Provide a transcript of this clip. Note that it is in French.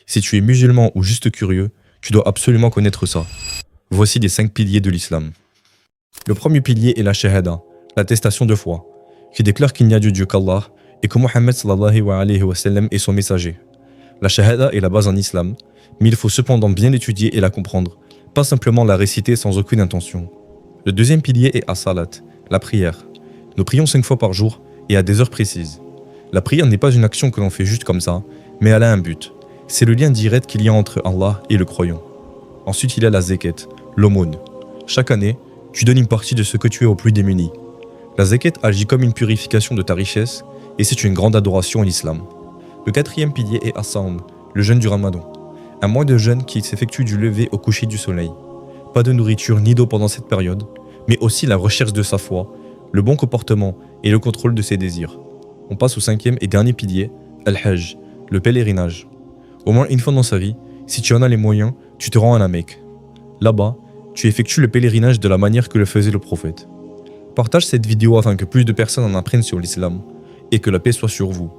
Si tu es musulman ou juste curieux, tu dois absolument connaître ça. Voici les 5 piliers de l'islam. Le premier pilier est la shahada, l'attestation de foi, qui déclare qu'il n'y a de Dieu qu'Allah et que Mohammed sallallahu alayhi wa sallam est son messager. La shahada est la base en islam, mais il faut cependant bien l'étudier et la comprendre, pas simplement la réciter sans aucune intention. Le deuxième pilier est as-salat, la prière. Nous prions 5 fois par jour et à des heures précises. La prière n'est pas une action que l'on fait juste comme ça, mais elle a un but. C'est le lien direct qu'il y a entre Allah et le croyant. Ensuite, il y a la zakat, l'aumône. Chaque année, tu donnes une partie de ce que tu es aux plus démunis. La zakat agit comme une purification de ta richesse et c'est une grande adoration en islam. Le quatrième pilier est as-sawm, le jeûne du ramadan. Un mois de jeûne qui s'effectue du lever au coucher du soleil. Pas de nourriture ni d'eau pendant cette période, mais aussi la recherche de sa foi, le bon comportement et le contrôle de ses désirs. On passe au cinquième et dernier pilier, al-hajj, le pèlerinage. Au moins une fois dans sa vie, si tu en as les moyens, tu te rends à la Mecque. Là-bas, tu effectues le pèlerinage de la manière que le faisait le prophète. Partage cette vidéo afin que plus de personnes en apprennent sur l'islam et que la paix soit sur vous.